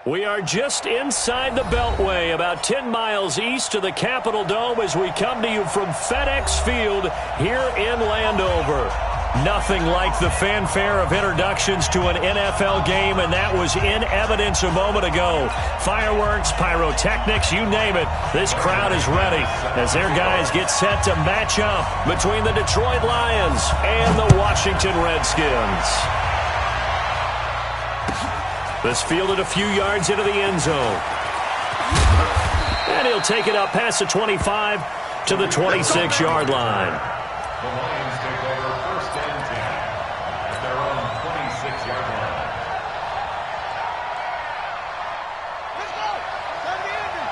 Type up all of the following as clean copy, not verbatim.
We are just inside the Beltway, about 10 miles east of the Capitol Dome as we come to you from FedEx Field here in Landover. Nothing like the fanfare of introductions to an NFL game, and that was in evidence a moment ago. Fireworks, pyrotechnics, you name it. This crowd is ready as their guys get set to match up between the Detroit Lions and the Washington Redskins. This fielded a few yards into the end zone. And he'll take it up past the 25 to the 26-yard line. The Lions take over first and 10 at their own 26-yard line. Let's go. Let me in.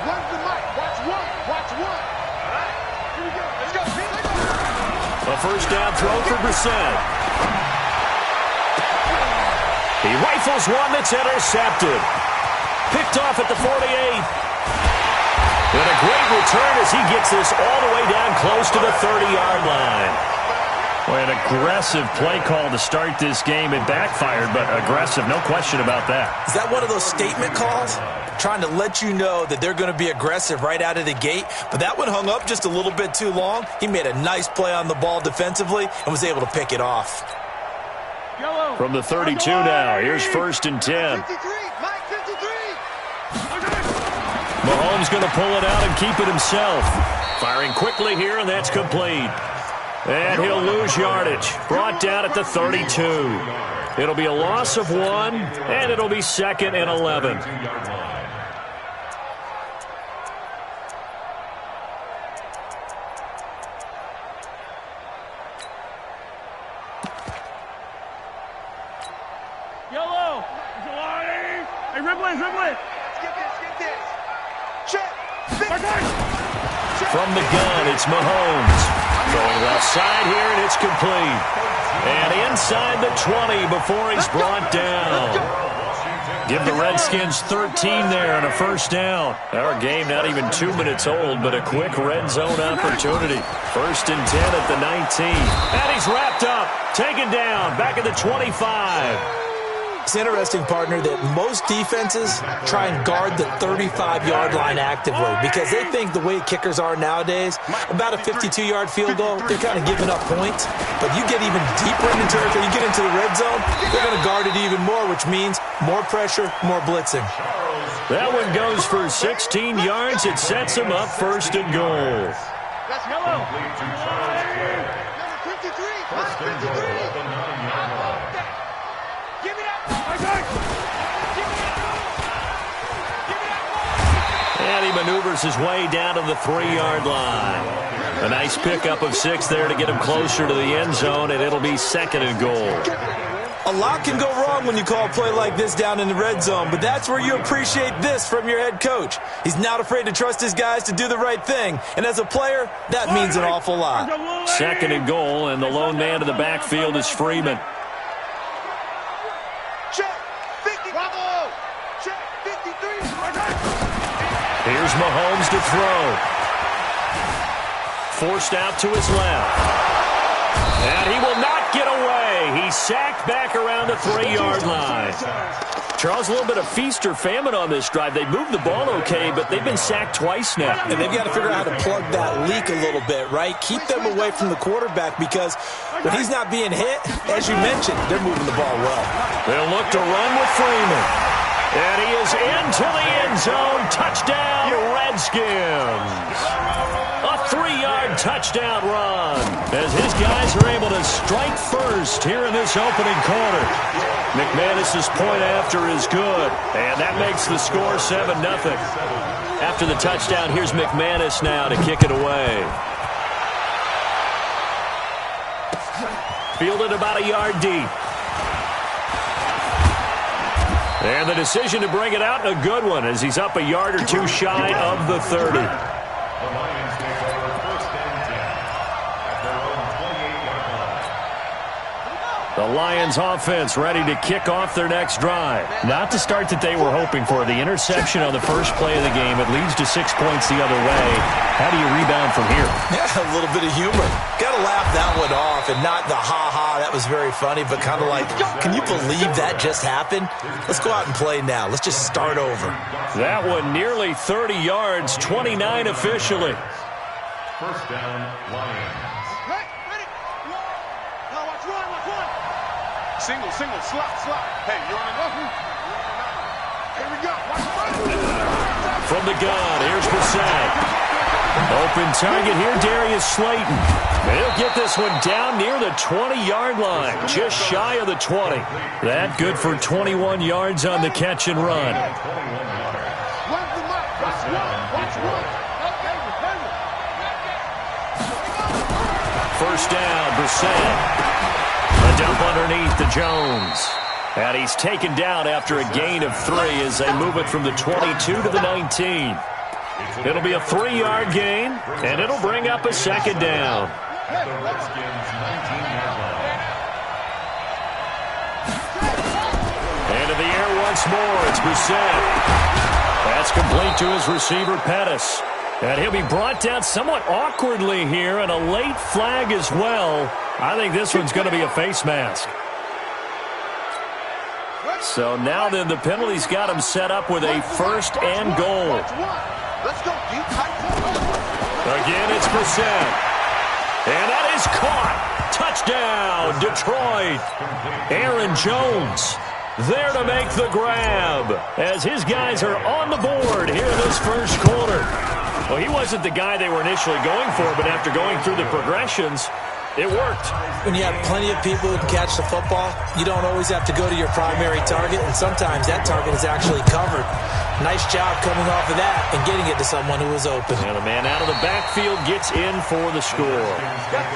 One's the mic. Watch one. Watch one. All right. Here we go. Let's go. A first down throw for Brissett. He rifles one that's intercepted. Picked off at the 48. And a great return as he gets this all the way down close to the 30-yard line. Well, an aggressive play call to start this game. It backfired, but aggressive, no question about that. Is that one of those statement calls? Trying to let you know that they're going to be aggressive right out of the gate. But that one hung up just a little bit too long. He made a nice play on the ball defensively and was able to pick it off. From the 32 now, here's first and 10. 53. Mike, 53. Mahomes going to pull it out and keep it himself. Firing quickly here, and that's complete. And he'll lose yardage. Brought down at the 32. It'll be a loss of 1, and it'll be second and 11. Yellow. Hey, Ripley. Let's get this. Check. From the gun, it's Mahomes. Going left side here, and it's complete. And inside the 20 before he's brought down. Give the Redskins 13 there and a first down. Our game not even 2 minutes old, but a quick red zone opportunity. First and 10 at the 19. And he's wrapped up. Taken down. Back at the 25. It's interesting, partner, that most defenses try and guard the 35-yard line actively because they think the way kickers are nowadays, about a 52-yard field goal, they're kind of giving up points. But you get even deeper into territory, you get into the red zone, they're going to guard it even more, which means more pressure, more blitzing. That one goes for 16 yards. It sets him up first and goal. That's yellow. Number 53. First and goal at the 9-yard line. Give me that. And he maneuvers his way down to the 3-yard line. A nice pickup of 6 there to get him closer to the end zone, and it'll be second and goal. A lot can go wrong when you call a play like this down in the red zone, but that's where you appreciate this from your head coach. He's not afraid to trust his guys to do the right thing, and as a player, that means an awful lot. Second and goal, and the lone man in the backfield is Freeman. Check. 50. Bravo. Check. 53. Here's Mahomes to throw. Forced out to his left. And he will not get away. He's sacked back around the 3-yard line. Charles, a little bit of feast or famine on this drive. They moved the ball okay, but they've been sacked twice now. And they've got to figure out how to plug that leak a little bit, right? Keep them away from the quarterback because when he's not being hit, as you mentioned, they're moving the ball well. They'll look to run with Freeman. And he is into the end zone. Touchdown, Redskins. A 3-yard touchdown run as his guys are able to strike first here in this opening quarter. McManus's point after is good, and that makes the score 7-0. After the touchdown, here's McManus now to kick it away. Fielded about a yard deep. And the decision to bring it out, a good one, as he's up a yard or two shy of the 30. The Lions take over first and 10 at their own 28-yard line. The Lions offense ready to kick off their next drive. Not the start that they were hoping for. The interception on the first play of the game. It leads to 6 points the other way. How do you rebound from here? Yeah, a little bit of humor. Got to laugh that one off and not the ha-ha, that was very funny, but kind of like, can you believe that just happened? Let's go out and play now. Let's just start over. That one nearly 30 yards, 29 officially. First down, Lions. Ready? Now watch one. Single, slot. Hey, you're on the left. Here we go. Watch one. From the gun, here's Brissett. Open target here, Darius Slayton. They'll get this one down near the 20-yard line, just shy of the 20. That good for 21 yards on the catch and run. Watch one. First down, Brissett. A dump underneath to Jones. And he's taken down after a gain of 3 as they move it from the 22 to the 19. It'll be a 3-yard gain, and it'll bring up a second down. The Redskins' 19-yard line. Into the air once more. It's Brissett. That's complete to his receiver, Pettis. And he'll be brought down somewhat awkwardly here, and a late flag as well. I think this one's going to be a face mask. So now then the penalty's got him set up with a first and goal. Let's go deep, tight. Again, it's Brissett. And that is caught. Touchdown, Detroit. Aaron Jones there to make the grab as his guys are on the board here in this first quarter. Well, he wasn't the guy they were initially going for, but after going through the progressions, it worked. When you have plenty of people who can catch the football, you don't always have to go to your primary target, and sometimes that target is actually covered. Nice job coming off of that and getting it to someone who was open. And the man out of the backfield gets in for the score. At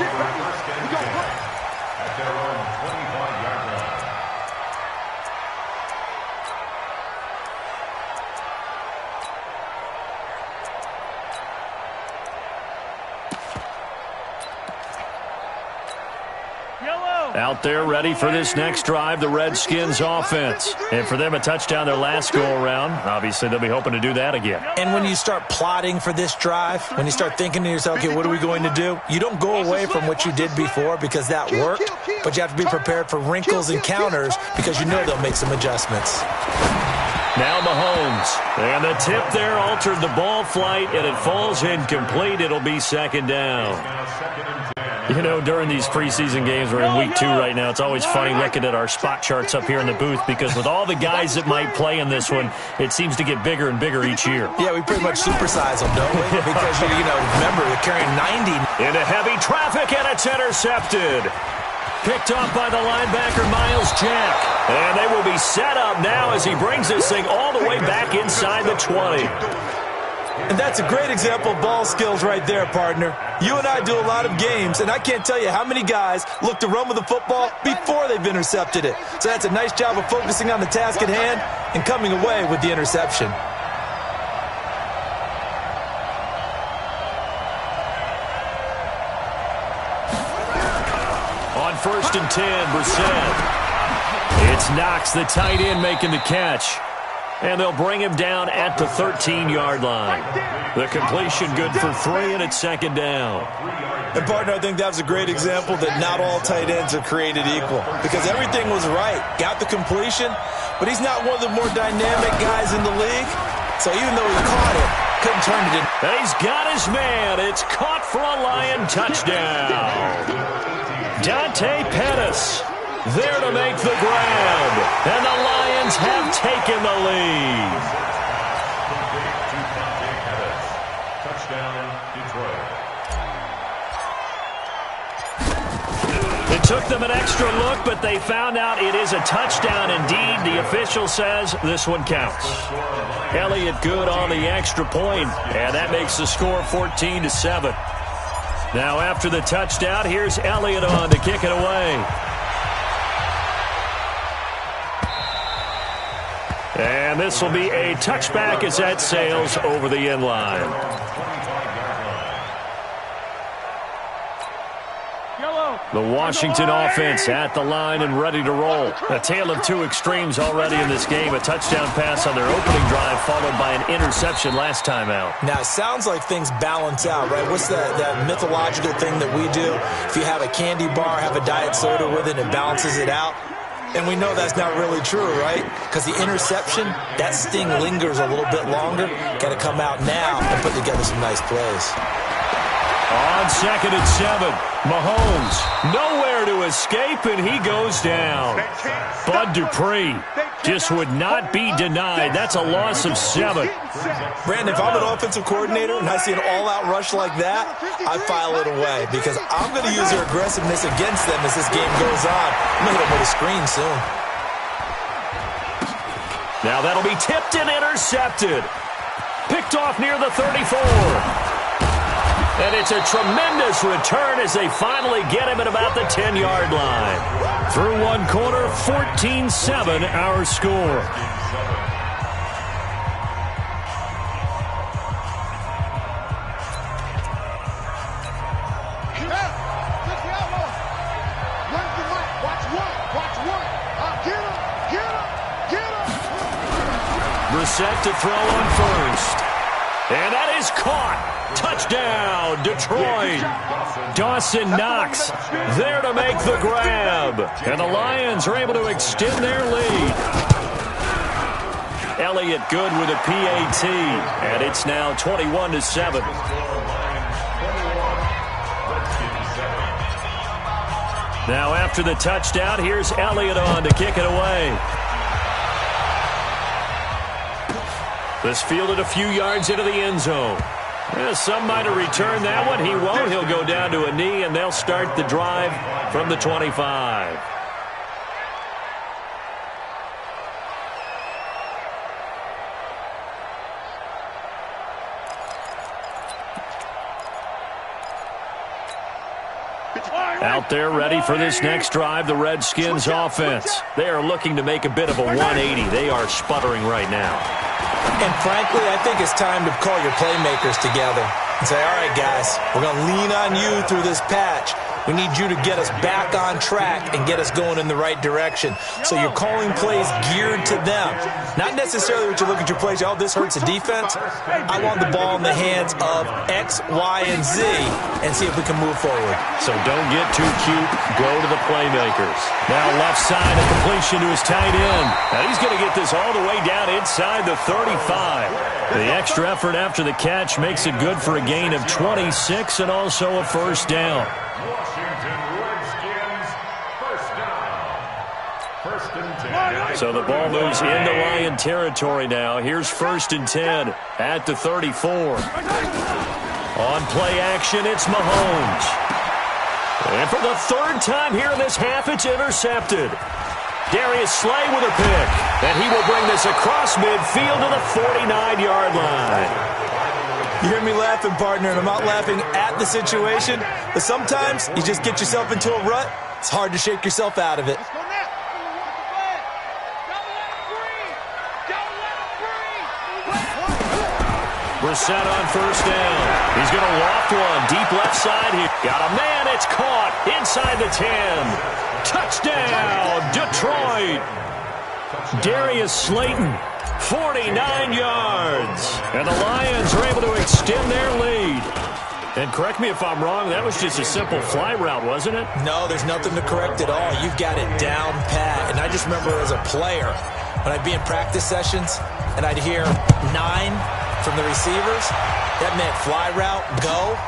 their own 25-yard line. Out there ready for this next drive, the Redskins offense. And for them, a touchdown their last go-around. Obviously, they'll be hoping to do that again. And when you start plotting for this drive, when you start thinking to yourself, okay, what are we going to do? You don't go away from what you did before because that worked, but you have to be prepared for wrinkles and counters because you know they'll make some adjustments. Now Mahomes. And the tip there altered the ball flight, and it falls incomplete. It'll be second down. You know, during these preseason games, we're in week 2 right now, it's always funny looking at our spot charts up here in the booth because with all the guys that might play in this one, it seems to get bigger and bigger each year. Yeah, we pretty much supersize them, don't we? Because, you know, remember, they're carrying 90. Into heavy traffic, and it's intercepted. Picked off by the linebacker, Miles Jack. And they will be set up now as he brings this thing all the way back inside the 20. And that's a great example of ball skills right there, partner. You and I do a lot of games, and I can't tell you how many guys look to run with the football before they've intercepted it. So that's a nice job of focusing on the task at hand and coming away with the interception. On 1st and 10, Brissett. It's Knox, the tight end, making the catch. And they'll bring him down at the 13-yard line. The completion good for 3, and it's second down. And, partner, I think that was a great example that not all tight ends are created equal because everything was right. Got the completion, but he's not one of the more dynamic guys in the league. So even though he caught it, couldn't turn it in. And he's got his man. It's caught for a Lion touchdown. Dante Pettis there to make the grab. And the Lions have taken the lead. Touchdown, Detroit. It took them an extra look, but they found out it is a touchdown indeed. The official says this one counts. Elliott good on the extra point, and that makes the score 14-7. Now after the touchdown, here's Elliott on to kick it away. And this will be a touchback as that sails over the end line. Yellow. The Washington offense at the line and ready to roll. A tale of two extremes already in this game. A touchdown pass on their opening drive followed by an interception last time out. Now, it sounds like things balance out, right? What's that mythological thing that we do? If you have a candy bar, have a diet soda with it, it balances it out. And we know that's not really true, right? Because the interception, that sting lingers a little bit longer. Got to come out now and put together some nice plays. On 2nd and 7, Mahomes nowhere to escape, and he goes down. Bud Dupree just would not be denied. That's a loss of 7. Brandon, if I'm an offensive coordinator and I see an all-out rush like that, I file it away because I'm going to use their aggressiveness against them as this game goes on. I'm going to hit them with a screen soon. Now that'll be tipped and intercepted. Picked off near the 34. And it's a tremendous return as they finally get him at about the 10-yard line. Through one quarter, 14-7 our score. Brissett to throw on first. And that is caught. Touchdown, Detroit. Dawson Knox there to make the grab. And the Lions are able to extend their lead. Elliott good with a PAT. And it's now 21-7. Now after the touchdown, here's Elliott on to kick it away. This fielded a few yards into the end zone. Some might have returned that one. He won't. He'll go down to a knee, and they'll start the drive from the 25. Out there ready for this next drive, the Redskins offense. They are looking to make a bit of a 180. They are sputtering right now. And frankly, I think it's time to call your playmakers together and say, all right, guys, we're going to lean on you through this patch. We need you to get us back on track and get us going in the right direction. So you're calling plays geared to them. Not necessarily that you look at your plays, oh, this hurts the defense. I want the ball in the hands of X, Y, and Z and see if we can move forward. So don't get too cute. Go to the playmakers. Now left side, a completion to his tight end. Now he's going to get this all the way down inside the 35. The extra effort after the catch makes it good for a gain of 26 and also a first down. Washington Redskins, first down. First and 10. So the ball moves into Lion territory now. Here's 1st and 10 at the 34. On play action, it's Mahomes. And for the 3rd time here in this half, it's intercepted. Darius Slay with a pick. And he will bring this across midfield to the 49-yard line. You hear me laughing, partner, and I'm not laughing at the situation, but sometimes you just get yourself into a rut. It's hard to shake yourself out of it. Brissett on first down. He's going to loft one deep left side here. Got a man. It's caught inside the 10. Touchdown, Detroit. Darius Slayton. 49 yards. And the Lions are able to extend their lead. And correct me if I'm wrong, that was just a simple fly route, wasn't it? No, there's nothing to correct at all. You've got it down pat. And I just remember as a player, when I'd be in practice sessions and I'd hear 9 from the receivers, that meant fly route, go.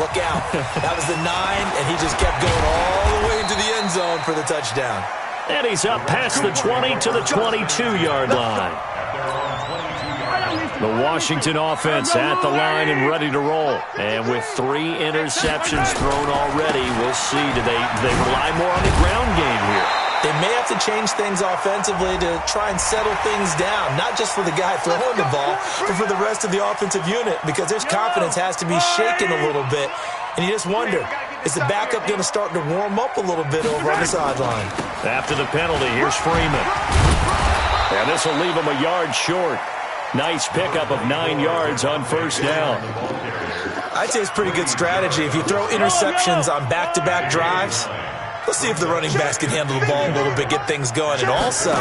Look out. That was the 9, and he just kept going all the way into the end zone for the touchdown. And he's up past the 20 to the 22-yard line. The Washington offense at the line and ready to roll. And with 3 interceptions thrown already, we'll see. Do they rely more on the ground game here? They may have to change things offensively to try and settle things down, not just for the guy throwing the ball, but for the rest of the offensive unit, because their confidence has to be shaken a little bit. And you just wonder, is the backup going to start to warm up a little bit over on the sideline? After the penalty, here's Freeman. And this will leave him a yard short. Nice pickup of 9 yards on first down. I'd say it's pretty good strategy. If you throw interceptions on back-to-back drives, let's see if the running backs can handle the ball a little bit, get things going. And also,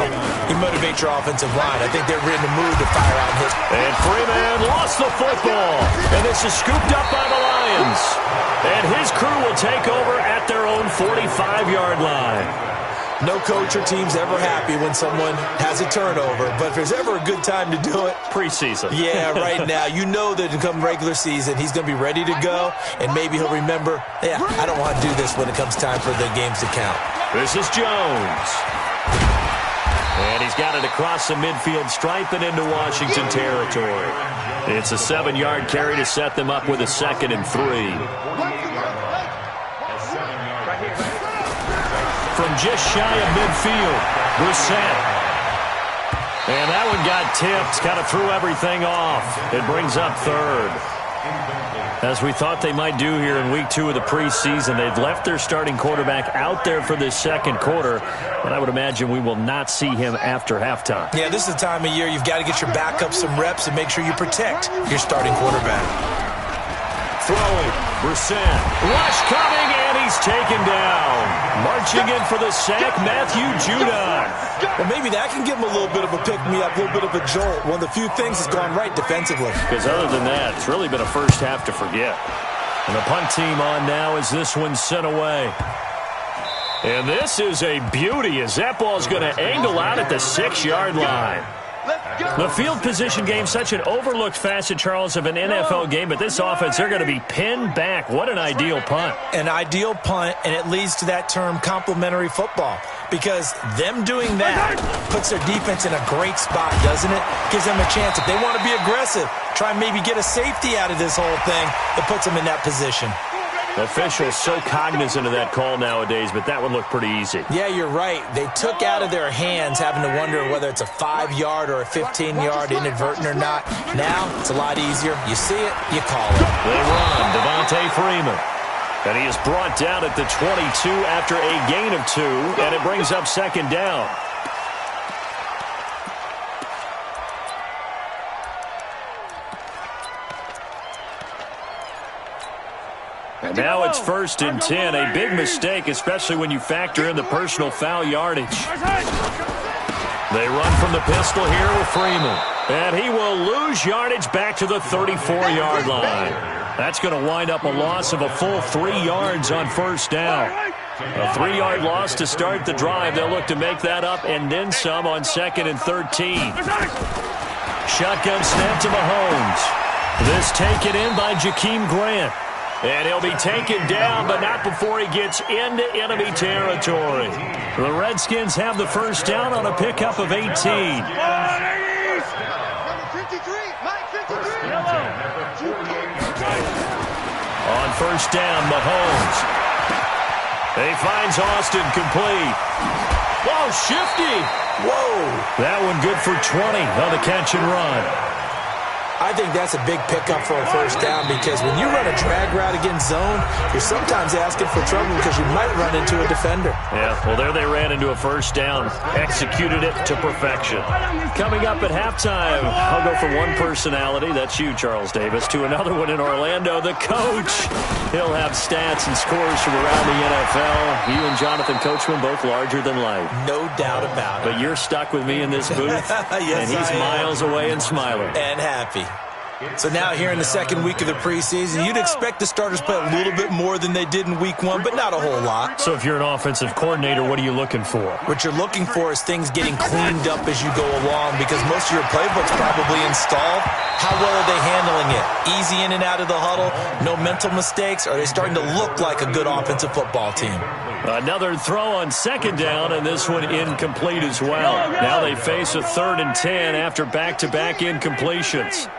you motivate your offensive line. I think they're in the mood to fire out and hit. And Freeman lost the football. And this is scooped up by the Lions. And his crew will take over at their own 45-yard line. No coach or team's ever happy when someone has a turnover, but if there's ever a good time to do it, preseason. Yeah, right now. You know that come regular season, he's going to be ready to go, and maybe he'll remember, yeah, I don't want to do this when it comes time for the games to count. This is Jones. And he's got it across the midfield stripe and into Washington territory. It's a 7-yard carry to set them up with a 2nd and 3. From just shy of midfield, Brissett. And that one got tipped, kind of threw everything off. It brings up 3rd. As we thought they might do here in week 2 of the preseason, they've left their starting quarterback out there for this 2nd quarter, but I would imagine we will not see him after halftime. Yeah, this is the time of year you've got to get your backup some reps and make sure you protect your starting quarterback. Throwing, Brissett. Rush coming, and he's taken down. Marching in for the sack, Matthew Judon. Well, maybe that can give him a little bit of a pick-me-up, a little bit of a jolt. One of the few things that's gone right defensively. Because other than that, it's really been a first half to forget. And the punt team on now as this one's sent away. And this is a beauty as that ball's going to angle out at the 6-yard line. The field position game, such an overlooked facet, Charles, of an NFL game, but this offense, they're going to be pinned back. What an ideal punt. An ideal punt, and it leads to that term complementary football, because them doing that puts their defense in a great spot, doesn't it? Gives them a chance. If they want to be aggressive, try and maybe get a safety out of this whole thing, it puts them in that position. Officials so cognizant of that call nowadays, but that would look pretty easy. Yeah, you're right. They took out of their hands having to wonder whether it's a 5-yard or a 15-yard inadvertent or not. Now, it's a lot easier. You see it, you call it. They run, Devontae Freeman. And he is brought down at the 22 after a gain of 2, and it brings up 2nd down. And now it's 1st and 10, a big mistake, especially when you factor in the personal foul yardage. They run from the pistol here with Freeman. And he will lose yardage back to the 34-yard line. That's going to wind up a loss of a full 3 yards on 1st down. A 3-yard loss to start the drive. They'll look to make that up and then some on 2nd and 13. Shotgun snap to Mahomes. This taken in by Jakeem Grant. And he'll be taken down, but not before he gets into enemy territory. The Redskins have the 1st down on a pickup of 18. Number 53, Mike 53. On 1st down, Mahomes. He finds Austin complete. Whoa, shifty. Whoa. That one good for 20 on the catch and run. I think that's a big pickup for a 1st down, because when you run a drag route against zone, you're sometimes asking for trouble because you might run into a defender. Yeah, well, there they ran into a 1st down, executed it to perfection. Coming up at halftime, I'll go from one personality, that's you, Charles Davis, to another one in Orlando, the coach. He'll have stats and scores from around the NFL. You and Jonathan Coachman, both larger than life. No doubt about it. But you're stuck with me in this booth, yes, and he's miles away and smiling. And happy. So now here in the 2nd week of the preseason, you'd expect the starters to play a little bit more than they did in week 1, but not a whole lot. So if you're an offensive coordinator, what are you looking for? What you're looking for is things getting cleaned up as you go along, because most of your playbook's probably installed. How well are they handling it? Easy in and out of the huddle? No mental mistakes? Are they starting to look like a good offensive football team? Another throw on 2nd down, and this one incomplete as well. Now they face a 3rd and 10 after back-to-back incompletions.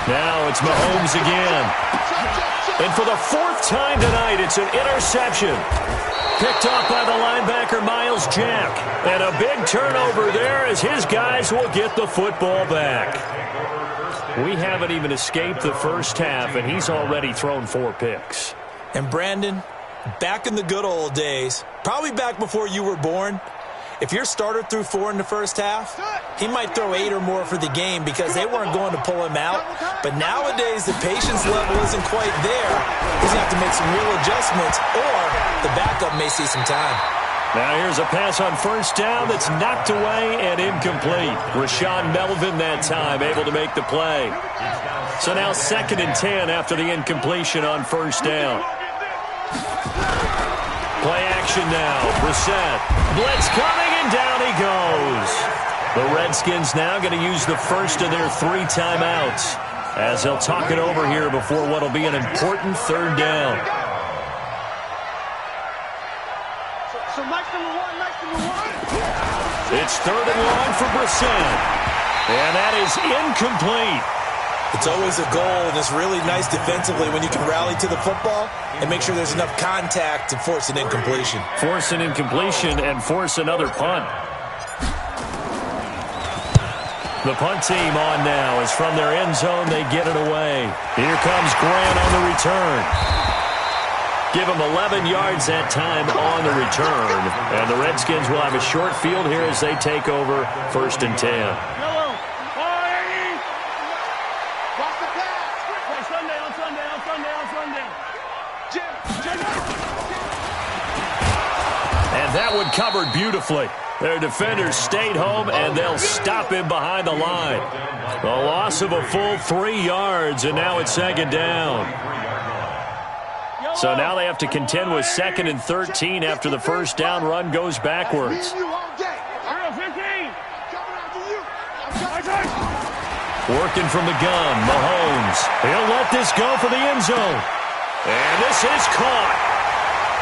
Now it's Mahomes again. And for the 4th time tonight, it's an interception. Picked off by the linebacker, Miles Jack. And a big turnover there as his guys will get the football back. We haven't even escaped the 1st half, and he's already thrown 4 picks. And Brandon, back in the good old days, probably back before you were born, If your starter threw 4 in the first half, he might throw 8 or more for the game because they weren't going to pull him out. But nowadays, the patience level isn't quite there. He's going to have to make some real adjustments, or the backup may see some time. Now here's a pass on first down that's knocked away and incomplete. Rashaan Melvin that time able to make the play. So now 2nd and 10 after the incompletion on first down. Play action now. Brissett. Blitz coming, and down he goes. The Redskins now going to use the first of their 3 timeouts as they'll talk it over here before what will be an important 3rd down. So nice number one. It's 3rd and long for Brissett. And that is incomplete. It's always a goal, and it's really nice defensively when you can rally to the football and make sure there's enough contact to force an incompletion. Force an incompletion and force another punt. The punt team on now is from their end zone. They get it away. Here comes Grant on the return. Give him 11 yards that time on the return. And the Redskins will have a short field here as they take over 1st and 10. And that one covered beautifully. Their defenders stayed home, and they'll stop him behind the line. A loss of a full 3 yards, and now it's 2nd down. So now they have to contend with 2nd and 13 after the first down run goes backwards. Working from the gun, Mahomes. He'll let this go for the end zone. And this is caught.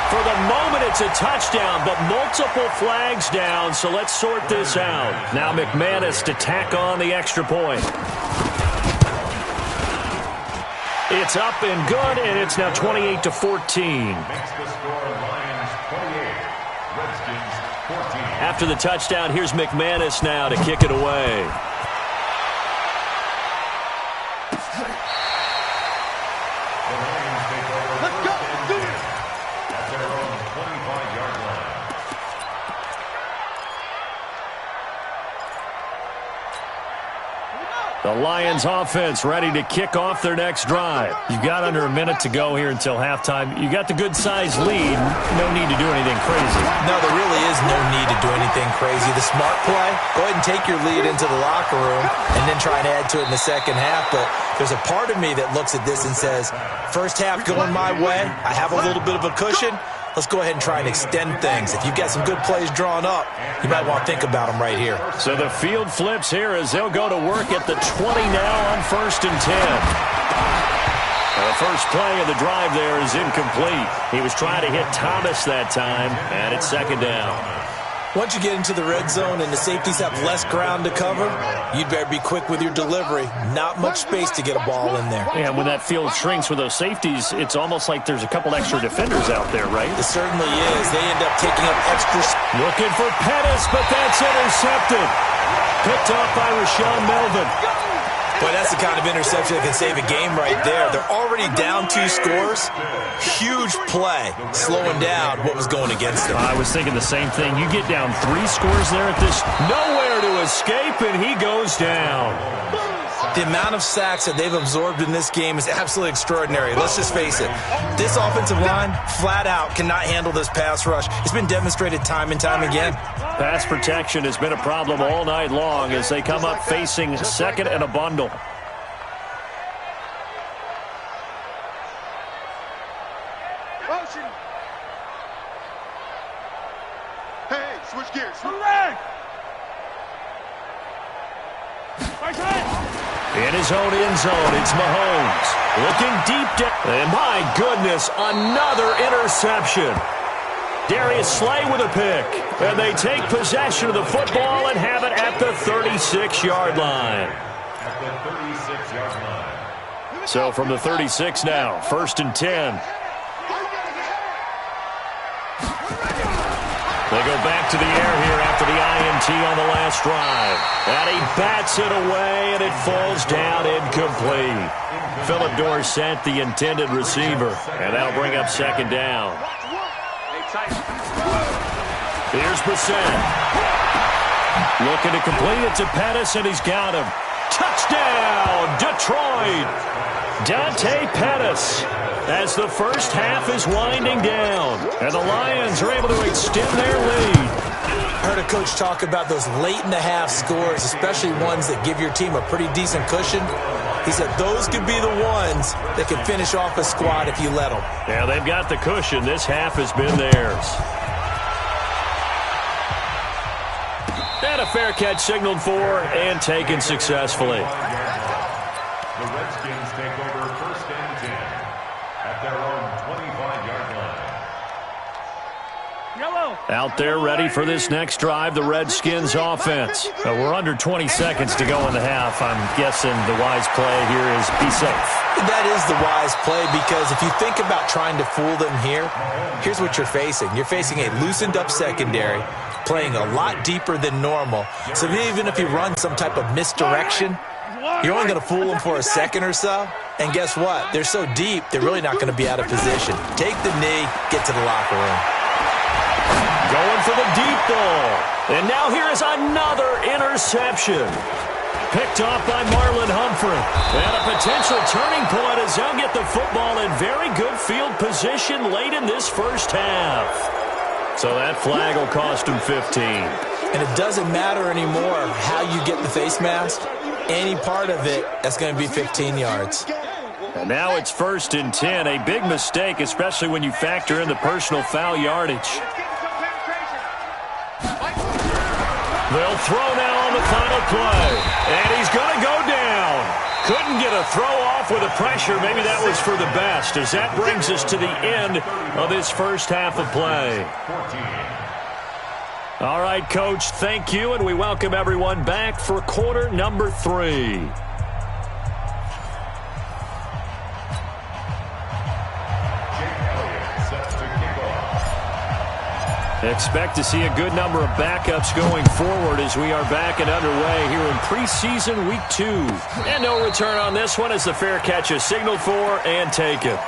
For the moment, it's a touchdown, but multiple flags down, so let's sort this out. Now McManus to tack on the extra point. It's up and good, and it's now 28-14. Makes the score Lions 28, Redskins 14. After the touchdown, here's McManus now to kick it away. The Lions offense ready to kick off their next drive. You've got under a minute to go here until halftime. You got the good-sized lead. No need to do anything crazy. No, there really is no need to do anything crazy. The smart play, go ahead and take your lead into the locker room and then try and add to it in the second half. But there's a part of me that looks at this and says, first half going my way. I have a little bit of a cushion. Let's go ahead and try and extend things. If you've got some good plays drawn up, you might want to think about them right here. So the field flips here as they'll go to work at the 20 now on 1st and 10. The first play of the drive there is incomplete. He was trying to hit Thomas that time, and it's 2nd down. Once you get into the red zone and the safeties have less ground to cover, you'd better be quick with your delivery. Not much space to get a ball in there. And when that field shrinks with those safeties, it's almost like there's a couple extra defenders out there, right? It certainly is. They end up taking up extra. Looking for Pettis, but that's intercepted. Picked off by Rashaan Melvin. Boy, that's the kind of interception that can save a game right there. They're already down 2 scores. Huge play, slowing down what was going against them. I was thinking the same thing. You get down 3 scores there at this. Nowhere to escape, and he goes down. The amount of sacks that they've absorbed in this game is absolutely extraordinary. Let's just face it. This offensive line, flat out, cannot handle this pass rush. It's been demonstrated time and time again. Pass protection has been a problem all night long as they come up facing 2nd and a bundle. Hey, switch gears. In his own end zone, it's Mahomes. Looking deep down. And my goodness, another interception. Darius Slay with a pick. And they take possession of the football and have it at the 36-yard line. At the 36-yard line. So from the 36 now, 1st and 10. They go back to the air here after the INT on the last drive. And he bats it away, and it falls down incomplete. Philip Dorsett, the intended receiver. And that'll bring up 2nd down. Here's Brissett. Looking to complete it to Pettis, and he's got him. Touchdown, Detroit! Dante Pettis, as the first half is winding down, and the Lions are able to extend their lead. I heard a coach talk about those late-in-the-half scores, especially ones that give your team a pretty decent cushion. He said those could be the ones that can finish off a squad if you let them. Yeah, they've got the cushion. This half has been theirs. And a fair catch signaled for and taken successfully. The Redskins take over 1st and 10 at their own 25-yard line. Out there ready for this next drive, the Redskins offense. We're under 20 seconds to go in the half. I'm guessing the wise play here is be safe. That is the wise play, because if you think about trying to fool them here, here's what you're facing. You're facing a loosened-up secondary, playing a lot deeper than normal. So even if you run some type of misdirection, you're only going to fool them for a second or so. And guess what? They're so deep, they're really not going to be out of position. Take the knee, get to the locker room. Going for the deep ball. And now here is another interception. Picked off by Marlon Humphrey. And a potential turning point as they'll get the football in very good field position late in this first half. So that flag will cost him 15. And it doesn't matter anymore how you get the face mask. Any part of it, that's going to be 15 yards. And now it's 1st and 10. A big mistake, especially when you factor in the personal foul yardage. They'll throw now on the final play. And he's going to go down. Couldn't get a throw off with the pressure. Maybe that was for the best, as that brings us to the end of this first half of play. All right, Coach, thank you, and we welcome everyone back for quarter number 3. Expect to see a good number of backups going forward as we are back and underway here in preseason week 2. And no return on this one as the fair catch is signaled for and taken.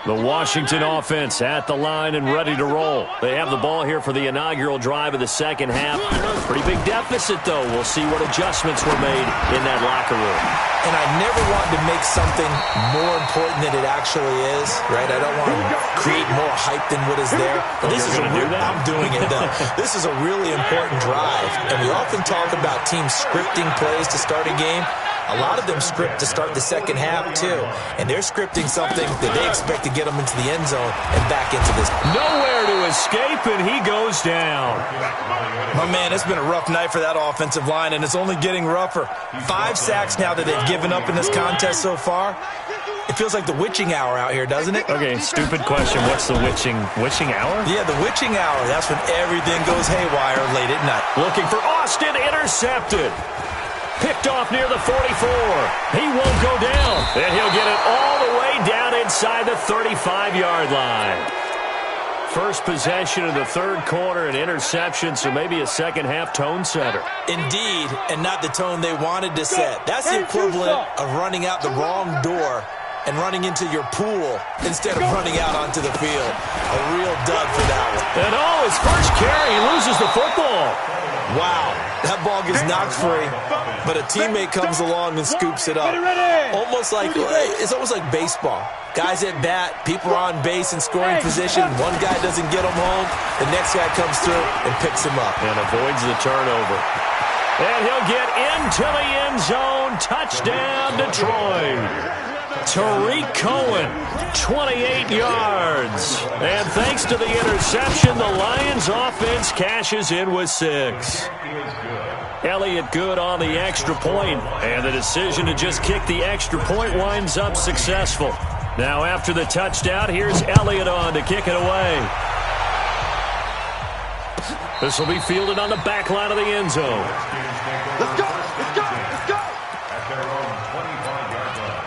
The Washington offense at the line and ready to roll. They have the ball here for the inaugural drive of the second half. Pretty big deficit, though. We'll see what adjustments were made in that locker room. And I never want to make something more important than it actually is, right? I don't want to create more hype than what is there. But this is I'm doing it, though. This is a really important drive. And we often talk about teams scripting plays to start a game. A lot of them script to start the second half, too. And they're scripting something that they expect to get them into the end zone and back into this. Nowhere to escape, and he goes down. My man, it's been a rough night for that offensive line, and it's only getting rougher. 5 sacks now that they've given up in this contest so far. It feels like the witching hour out here, doesn't it? Okay, stupid question. What's the witching hour? Yeah, the witching hour. That's when everything goes haywire late at night. Looking for Austin, intercepted. Picked off near the 44. He won't go down. And he'll get it all the way down inside the 35-yard line. First possession of the third quarter, an interception, so maybe a second-half tone setter. Indeed, and not the tone they wanted to set. That's the equivalent of running out the wrong door and running into your pool instead of running out onto the field. A real dud for that one. And his first carry, he loses the football. Wow, that ball gets knocked free, but a teammate comes along and scoops it up. It's almost like baseball. Guys at bat, people are on base in scoring position. One guy doesn't get him home, the next guy comes through and picks him up. And avoids the turnover. And he'll get into the end zone. Touchdown, Detroit. Tariq Cohen, 28 yards. And thanks to the interception, the Lions offense cashes in with 6. Elliott good on the extra point, and the decision to just kick the extra point winds up successful. Now after the touchdown, here's Elliott on to kick it away. This will be fielded on the back line of the end zone. Let's go! Let's go! Let's go! At their own 25-yard line.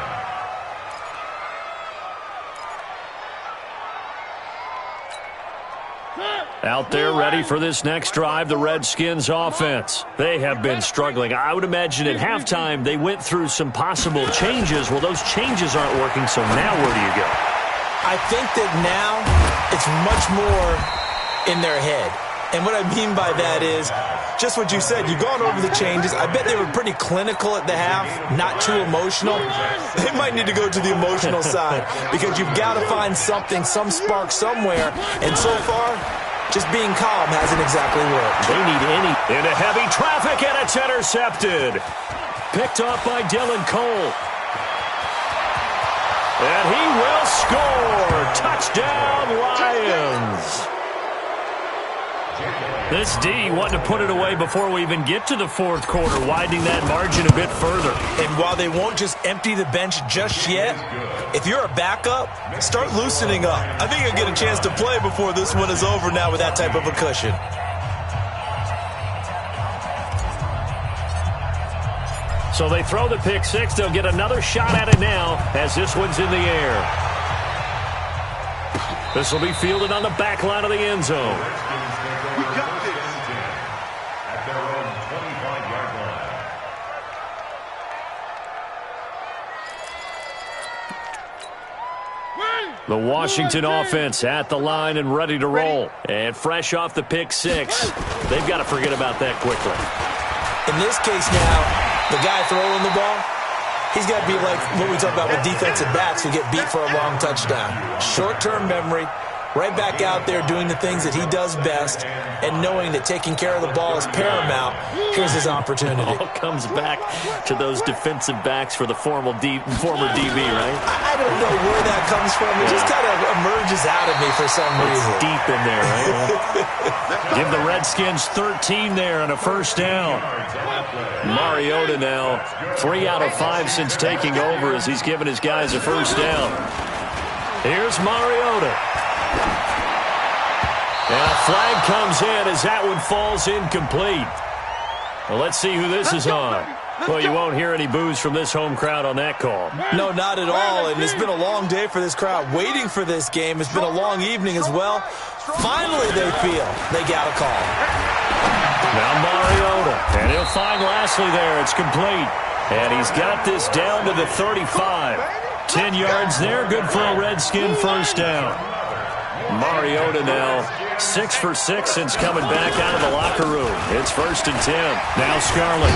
Out there ready for this next drive, the Redskins offense. They have been struggling. I would imagine at halftime they went through some possible changes. Well, those changes aren't working, so now where do you go? I think that now it's much more in their head. And what I mean by that is just what you said. You've gone over the changes. I bet they were pretty clinical at the half, not too emotional. They might need to go to the emotional side because you've got to find something, some spark somewhere. And so far, just being calm hasn't exactly worked. They need any. Into heavy traffic, and it's intercepted. Picked off by Dylan Cole. And he will score. Touchdown, Lions. This D wanting to put it away before we even get to the fourth quarter, widening that margin a bit further. And while they won't just empty the bench just yet, if you're a backup, start loosening up. I think you'll get a chance to play before this one is over now with that type of a cushion. So they throw the pick six. They'll get another shot at it now as this one's in the air. This will be fielded on the back line of the end zone. We got this. At their own 25-yard line. The Washington offense at the line and ready to roll. And fresh off the pick six, they've got to forget about that quickly. In this case now, the guy throwing the ball, he's got to be like what we talk about with defensive backs who get beat for a long touchdown. Short-term memory, right back out there doing the things that he does best, and knowing that taking care of the ball is paramount. Here's his opportunity. All comes back to those defensive backs for the former DB, right? I don't know where that comes from. It just kind of emerges out of me for some reason. It's deep in there, right? Give the Redskins 13 there on a first down. Mariota now 3 out of 5 since taking over as he's given his guys a first down. Here's Mariota. And a flag comes in as that one falls incomplete. Well, let's see who this is on. Well, you won't hear any boos from this home crowd on that call. No, not at all. And it's been a long day for this crowd waiting for this game. It's been a long evening as well. Finally, they feel they got a call. Now Mariota. And he'll find Lashley there. It's complete. And he's got this down to the 35. 10 yards there. Good for a Redskin first down. Mariota now 6 for 6 since coming back out of the locker room. It's 1st and 10. Now Scarlett.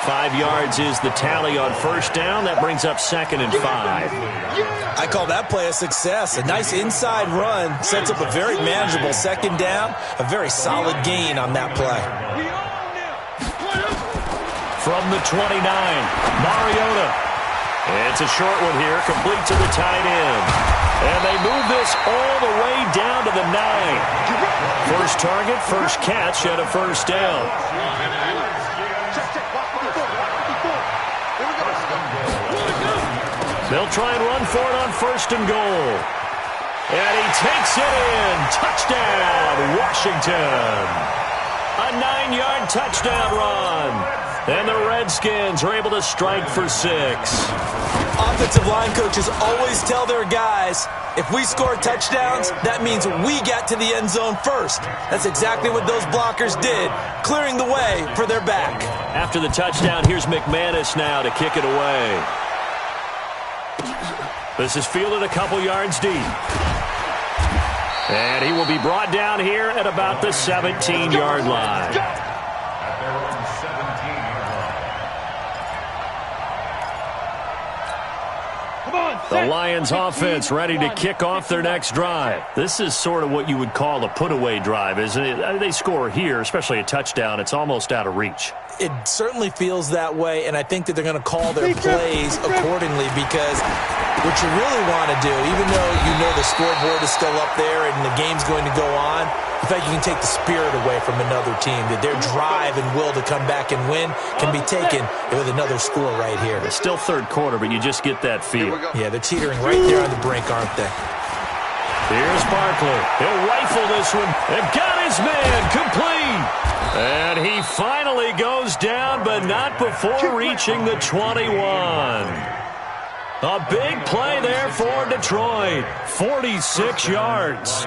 5 yards is the tally on first down. That brings up 2nd and 5. I call that play a success. A nice inside run sets up a very manageable 2nd down. A very solid gain on that play. From the 29, Mariota. It's a short one here, complete to the tight end. And they move this all the way down to the 9. First target, first catch, and a first down. They'll try and run for it on 1st and goal. And he takes it in. Touchdown, Washington. A 9-yard touchdown run. And the Redskins are able to strike for 6. Offensive line coaches always tell their guys, if we score touchdowns, that means we get to the end zone first. That's exactly what those blockers did, clearing the way for their back. After the touchdown, here's McManus now to kick it away. This is fielded a couple yards deep. And he will be brought down here at about the 17-yard line. At their own 17-yard line. The Lions offense ready to kick off their next drive. This is sort of what you would call a put-away drive, isn't it? They score here, especially a touchdown. It's almost out of reach. It certainly feels that way, and I think that they're going to call their plays accordingly because what you really want to do, even though you know the scoreboard is still up there and the game's going to go on, in fact, you can take the spirit away from another team, that their drive and will to come back and win can be taken with another score right here. It's still third quarter, but you just get that feel. Yeah, they're teetering right there on the brink, aren't they? Here's Barkley. He'll rifle this one. And got his man complete. And he finally goes down, but not before reaching the 21. A big play there for Detroit. 46 yards.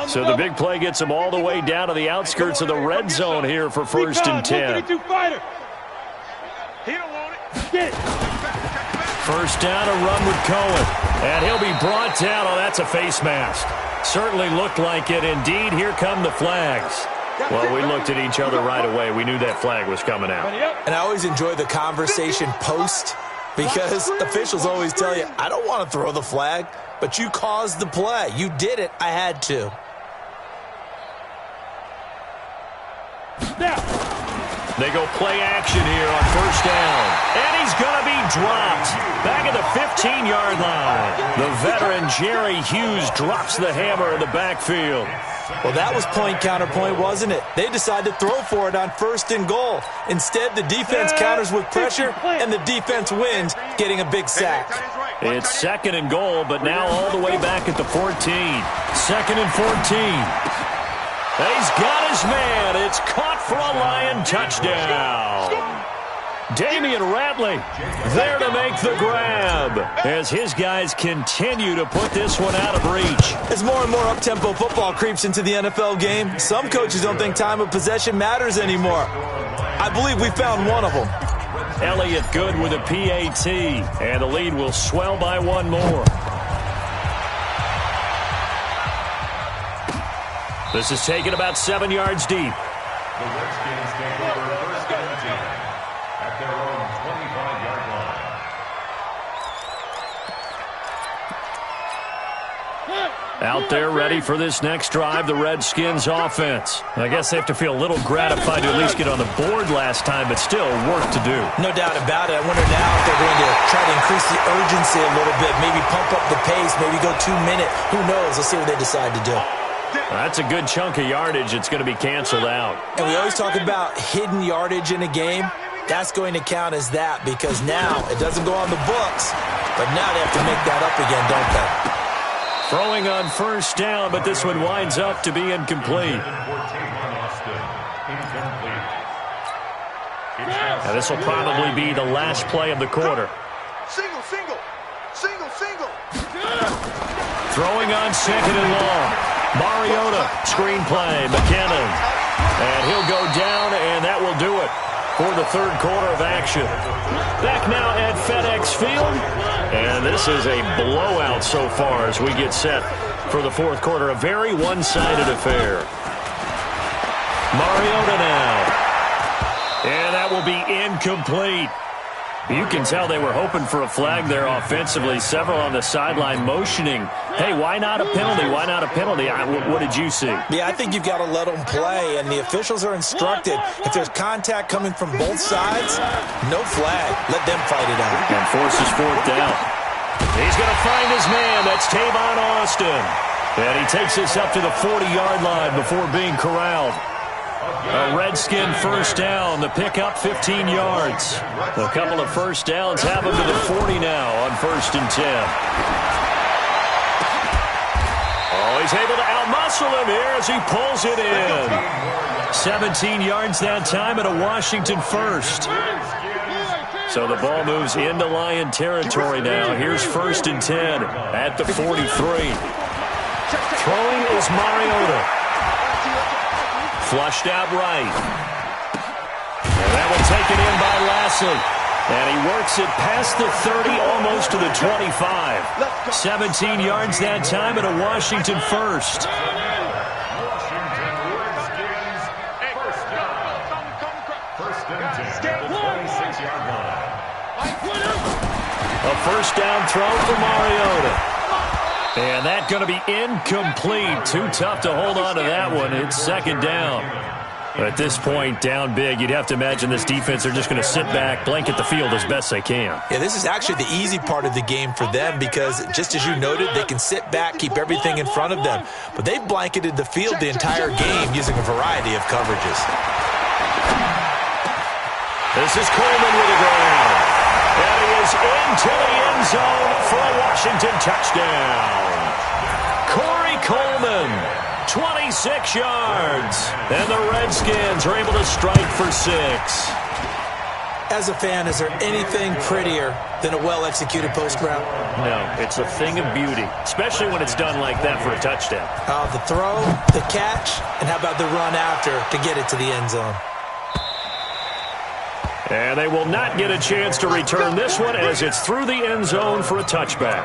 So the big play gets them all the way down to the outskirts of the red zone here for 1st and 10. First down, a run with Cohen. And he'll be brought down. Oh, that's a face mask. Certainly looked like it. Indeed, here come the flags. Well, we looked at each other right away. We knew that flag was coming out. And I always enjoy the conversation post because officials always tell you, I don't want to throw the flag, but you caused the play. You did it. I had to. They go play action here on 1st down. And he's going to be dropped. Back at the 15-yard line. The veteran Jerry Hughes drops the hammer in the backfield. Well, that was point counterpoint, wasn't it? They decided to throw for it on 1st and goal. Instead, the defense counters with pressure, and the defense wins, getting a big sack. It's 2nd and goal, but now all the way back at the 14. 2nd and 14. He's got his man. It's caught for a Lion touchdown. Damian Ratley there to make the grab as his guys continue to put this one out of reach. As more and more up-tempo football creeps into the NFL game, some coaches don't think time of possession matters anymore. I believe we found one of them. Elliott Good with a PAT, and the lead will swell by one more. This is taken about 7 yards deep. The Redskins take over 1st and 10 at their own 25-yard line. Out there ready for this next drive, the Redskins offense. I guess they have to feel a little gratified to at least get on the board last time, but still work to do. No doubt about it. I wonder now if they're going to try to increase the urgency a little bit, maybe pump up the pace, maybe go 2-minute. Who knows? Let's see what they decide to do. That's a good chunk of yardage. It's going to be canceled out. And we always talk about hidden yardage in a game. That's going to count as that because now it doesn't go on the books, but now they have to make that up again, don't they? Throwing on 1st down, but this one winds up to be incomplete. Now this will probably be the last play of the quarter. Single, single, single, single. Throwing on 2nd and long. Mariota, screen play, McKinnon. And he'll go down, and that will do it for the 3rd quarter of action. Back now at FedEx Field. And this is a blowout so far as we get set for the 4th quarter. A very one-sided affair. Mariota now. And that will be incomplete. You can tell they were hoping for a flag there offensively. Several on the sideline motioning. Hey, why not a penalty? Why not a penalty? What did you see? Yeah, I think you've got to let them play, and the officials are instructed. If there's contact coming from both sides, no flag. Let them fight it out. And forces 4th down. He's going to find his man. That's Tavon Austin. And he takes this up to the 40-yard line before being corralled. A Redskin 1st down. The pickup 15 yards. A couple of 1st downs have him to the 40 now on 1st and 10. Oh, he's able to outmuscle him here as he pulls it in. 17 yards that time and a Washington 1st. So the ball moves into Lion territory now. Here's 1st and 10 at the 43. Throwing is Mariota. Flushed out right. And that will take it in by Lashley. And he works it past the 30, almost to the 25. 17 yards that time and a Washington 1st. A 1st down throw for Mariota. And that's going to be incomplete. Too tough to hold on to that one. It's 2nd down. At this point, down big, you'd have to imagine this defense are just going to sit back, blanket the field as best they can. Yeah, this is actually the easy part of the game for them because, just as you noted, they can sit back, keep everything in front of them. But they've blanketed the field the entire game using a variety of coverages. This is Coleman with a grab. And he is into the end zone for a Washington touchdown. Corey Coleman, 26 yards. And the Redskins are able to strike for 6. As a fan, is there anything prettier than a well-executed post route? No, it's a thing of beauty, especially when it's done like that for a touchdown. The throw, the catch, and how about the run after to get it to the end zone? And they will not get a chance to return this one as it's through the end zone for a touchback.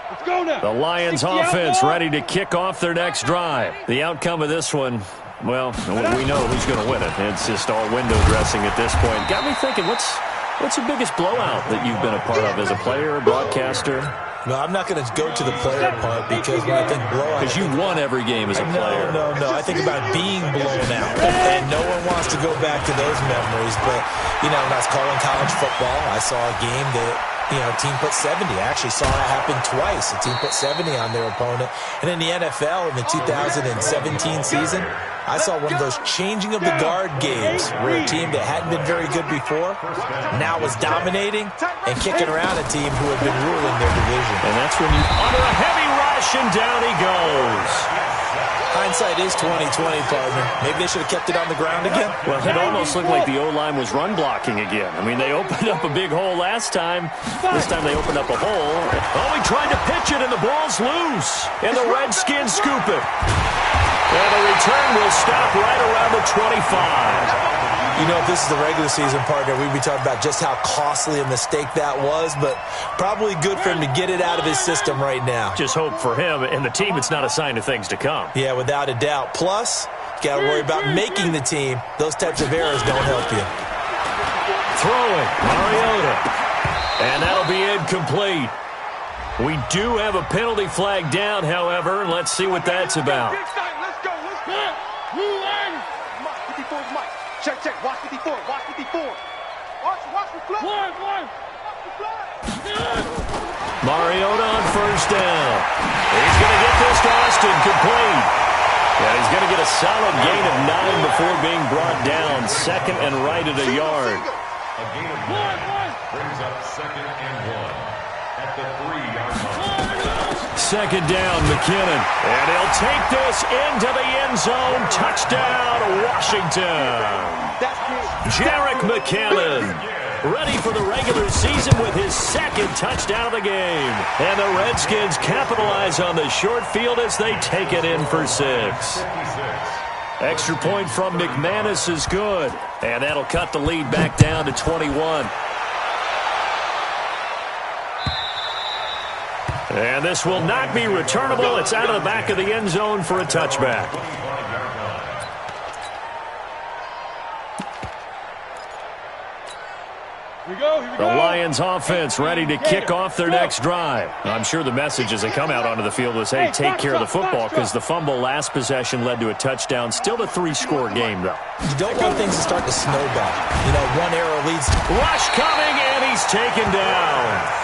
Let's go now. The Lions offense ready to kick off their next drive. The outcome of this one, well, we know who's going to win it. It's just all window dressing at this point. Got me thinking, what's the biggest blowout that you've been a part of as a player, broadcaster? No, I'm not going to go to the player part because when I think blowout... Because you won every game as a player. No. I think about being blown out. And no one wants to go back to those memories. But, when I was calling college football, I saw a game that, a team put 70. I actually saw it happen twice. A team put 70 on their opponent. And in the NFL, in the 2017 season, I saw one of those changing of the guard games where a team that hadn't been very good before now was dominating and kicking around a team who had been ruling their division. And that's when you under a heavy rush and down he goes. Hindsight is 20/20, partner. Maybe they should have kept it on the ground again. Well, it almost looked like the O-line was run blocking again. I mean, they opened up a big hole last time. This time they opened up a hole. Oh, he tried to pitch it, and the ball's loose. And the Redskins scoop it. And the return will stop right around the 25. If this is the regular season, partner, we'd be talking about just how costly a mistake that was, but probably good for him to get it out of his system right now. Just hope for him and the team it's not a sign of things to come. Yeah, without a doubt. Plus, you got to worry about making the team. Those types of errors don't help you. Throwing, Mariota. And that'll be incomplete. We do have a penalty flag down, however, and let's see what that's about. Let's go. Mike, 54 is Mike. Check. Watch 54. Watch the flag. Watch the flag. Mariota on first down. He's going to get this to Austin complete. And he's going to get a solid gain of 9 before being brought down. Second and right at a yard. A gain of 9 brings up 2nd and 1 at the 3-yard line. Second down, McKinnon. And he'll take this into the end zone. Touchdown, Washington. Jerick McKinnon, ready for the regular season with his second touchdown of the game. And the Redskins capitalize on the short field as they take it in for 6. Extra point from McManus is good. And that'll cut the lead back down to 21. And this will not be returnable. It's out of the back of the end zone for a touchback. The Lions offense ready to kick off their next drive. I'm sure the message as they come out onto the field was, hey, take care of the football, because the fumble last possession led to a touchdown. Still a 3-score game, though. You don't want things to start to snowball. One error leads to... Rush coming, and he's taken down.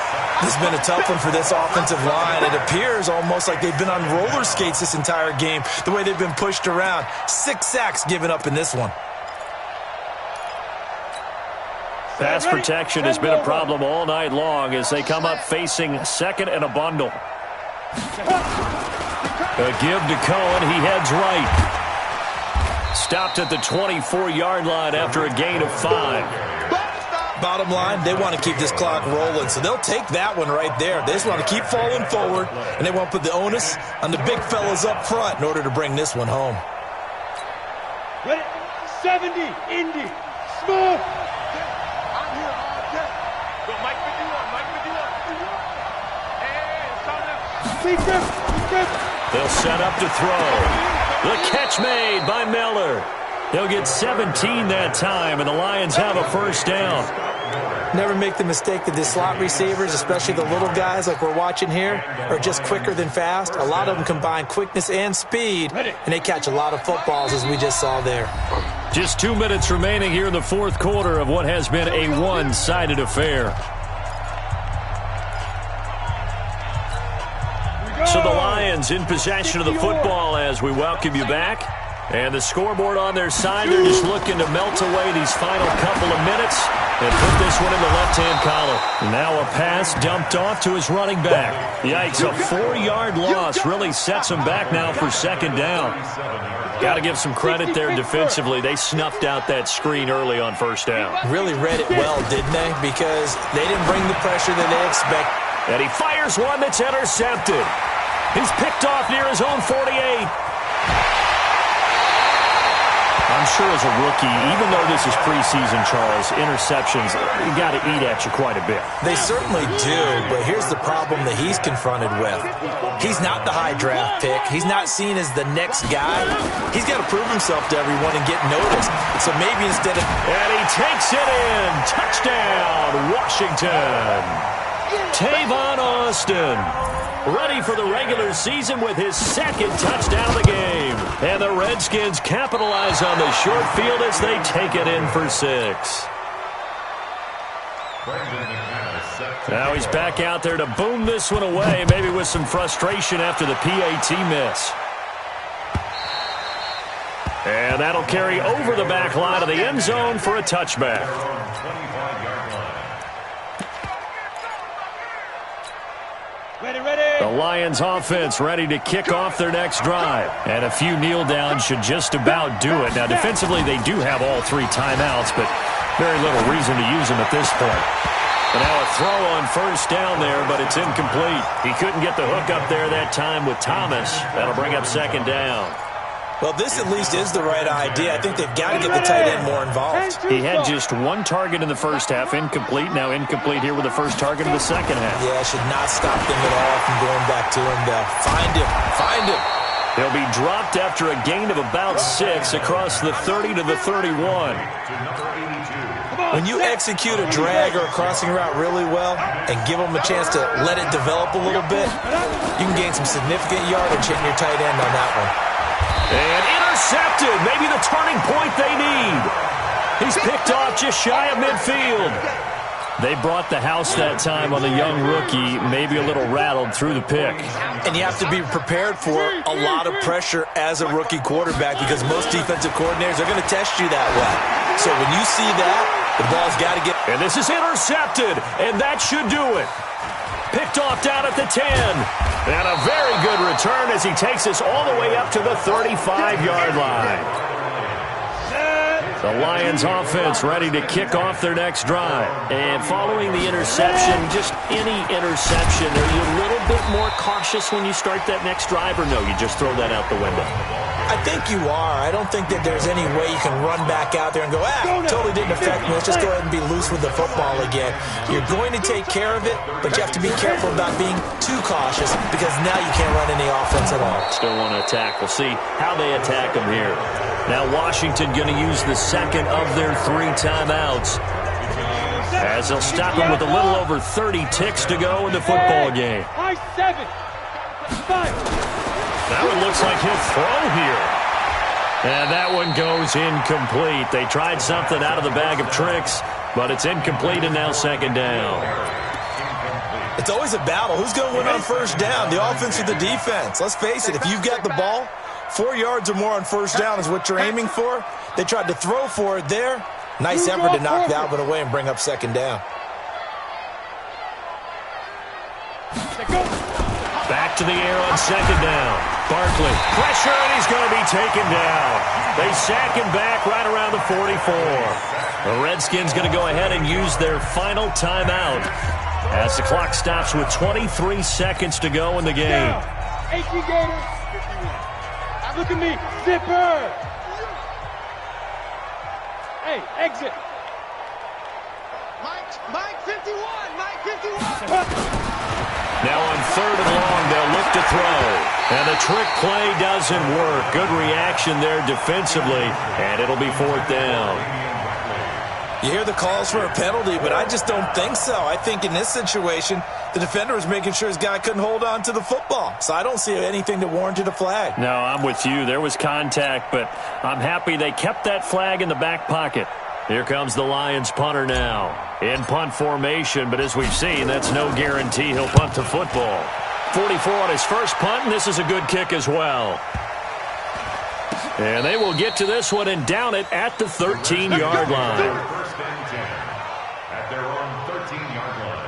This has been a tough one for this offensive line. It appears almost like they've been on roller skates this entire game, the way they've been pushed around. 6 sacks given up in this one. Pass protection has been a problem all night long as they come up facing second and a bundle. A give to Cohen. He heads right. Stopped at the 24-yard line after a gain of 5. Bottom line, they want to keep this clock rolling, so they'll take that one right there. They just want to keep falling forward, and they want to put the onus on the big fellas up front in order to bring this one home. Ready? 70, Indy, small. They'll set up to throw. The catch made by Miller. They'll get 17 that time, and the Lions have a first down. Never make the mistake that the slot receivers, especially the little guys like we're watching here, are just quicker than fast. A lot of them combine quickness and speed, and they catch a lot of footballs, as we just saw there. Just 2 minutes remaining here in the fourth quarter of what has been a one-sided affair. So the Lions in possession of the football as we welcome you back. And the scoreboard on their side, they're just looking to melt away these final couple of minutes and put this one in the left-hand column. Now a pass dumped off to his running back. Yikes, a 4-yard loss really sets him back now for second down. Got to give some credit there defensively. They snuffed out that screen early on first down. Really read it well, didn't they? Because they didn't bring the pressure that they expect. And he fires one that's intercepted. He's picked off near his own 48. I'm sure as a rookie, even though this is preseason, Charles, interceptions, you got to eat at you quite a bit. They certainly do, but here's the problem that he's confronted with. He's not the high draft pick. He's not seen as the next guy. He's got to prove himself to everyone and get noticed. So maybe instead of... And he takes it in. Touchdown, Washington. Tavon Austin, ready for the regular season with his second touchdown of the game. And the Redskins capitalize on the short field as they take it in for 6. Now he's back out there to boom this one away, maybe with some frustration after the PAT miss. And that'll carry over the back line of the end zone for a touchback. The Lions offense ready to kick off their next drive. And a few kneel downs should just about do it. Now defensively they do have all 3 timeouts, but very little reason to use them at this point. And now a throw on first down there, but it's incomplete. He couldn't get the hook up there that time with Thomas. That'll bring up second down. Well, this at least is the right idea. I think they've got to get the tight end more involved. He had just 1 target in the first half, incomplete. Now incomplete here with the first target of the second half. Yeah, should not stop them at all from going back to him. Find him. Find him. He'll be dropped after a gain of about 6 across the 30 to the 31. When you execute a drag or a crossing route really well and give them a chance to let it develop a little bit, you can gain some significant yardage hitting your tight end on that one. And intercepted. Maybe the turning point they need. He's picked off just shy of midfield. They brought the house that time on the young rookie, maybe a little rattled through the pick. And you have to be prepared for a lot of pressure as a rookie quarterback because most defensive coordinators are going to test you that way. So when you see that, the ball's got to get... And this is intercepted, and that should do it. Picked off down at the 10. And a very good return as he takes us all the way up to the 35-yard line. The Lions offense ready to kick off their next drive. And following the interception, just any interception, are you a little bit more cautious when you start that next drive, or no, you just throw that out the window? I think you are. I don't think that there's any way you can run back out there and go, totally didn't affect me. Let's just go ahead and be loose with the football again. You're going to take care of it, but you have to be careful about being too cautious because now you can't run any offense at all. Still want to attack. We'll see how they attack them here. Now Washington going to use the second of their 3 timeouts as they'll stop them with a little over 30 ticks to go in the football game. That one looks like he'll throw here. And that one goes incomplete. They tried something out of the bag of tricks, but it's incomplete and now second down. It's always a battle. Who's going to win on first down, the offense or the defense? Let's face it, if you've got the ball, 4 yards or more on first down is what you're aiming for. They tried to throw for it there. Nice effort to knock that one away and bring up second down. Back to the air on second down. Barkley, pressure, and he's going to be taken down. They sack him back right around the 44. The Redskins going to go ahead and use their final timeout as the clock stops with 23 seconds to go in the game. Look at me, zipper. Hey, exit. Mike 51, Mike 51. Now on third and long, they'll look to throw. And the trick play doesn't work. Good reaction there defensively, and it'll be 4th down. You hear the calls for a penalty, but I just don't think so. I think in this situation, the defender was making sure his guy couldn't hold on to the football. So I don't see anything that warranted a flag. No, I'm with you. There was contact, but I'm happy they kept that flag in the back pocket. Here comes the Lions punter now. In punt formation, but as we've seen, that's no guarantee he'll punt the football. 44 on his first punt, and this is a good kick as well. And they will get to this one and down it at the 13-yard line. First and 10 at their own 13-yard line.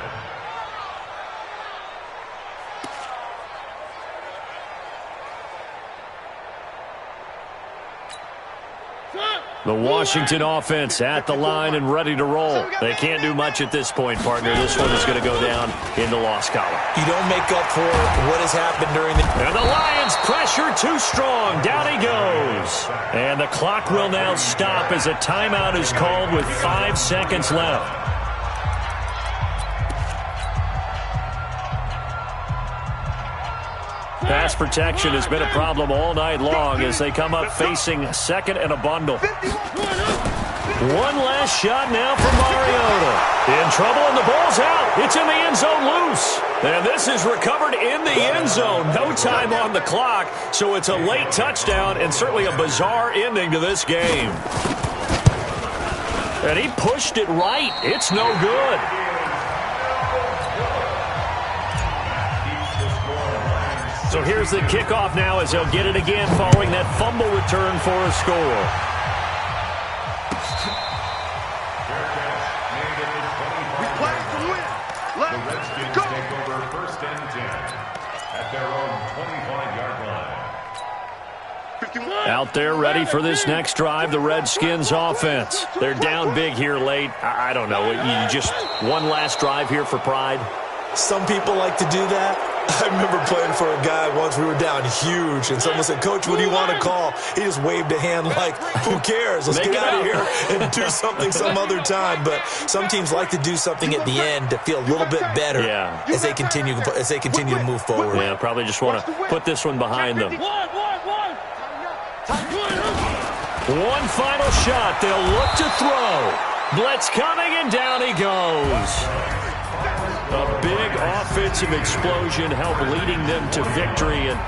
The Washington offense at the line and ready to roll. They can't do much at this point, partner. This one is going to go down in the loss column. You don't make up for what has happened during the... And the Lions pressure too strong. Down he goes. And the clock will now stop as a timeout is called with 5 seconds left. Pass protection has been a problem all night long as they come up facing second and a bundle. One last shot now for Mariota. In trouble and the ball's out. It's in the end zone loose. And this is recovered in the end zone. No time on the clock, so it's a late touchdown and certainly a bizarre ending to this game. And he pushed it right. It's no good. So here's the kickoff now as they'll get it again following that fumble return for a score. We play to win. The Redskins take over first and 10 at their own 25-yard line. Out there ready for this next drive, the Redskins offense. They're down big here late. I don't know. You just one last drive here for pride. Some people like to do that. I remember playing for a guy once. We were down huge, and someone said, "Coach, what do you want to call?" He just waved a hand like, "Who cares? Let's get out of here and do something some other time." But some teams like to do something at the end to feel a little bit better as they continue to move forward. Yeah, probably just want to put this one behind them. One final shot. They'll look to throw. Blitz coming, and down he goes. A big offensive explosion helped leading them to victory. And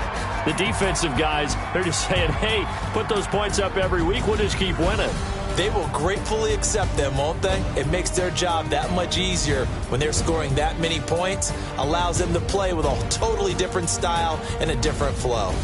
the defensive guys, they're just saying, hey, put those points up every week. We'll just keep winning. They will gratefully accept them, won't they? It makes their job that much easier when they're scoring that many points. Allows them to play with a totally different style and a different flow.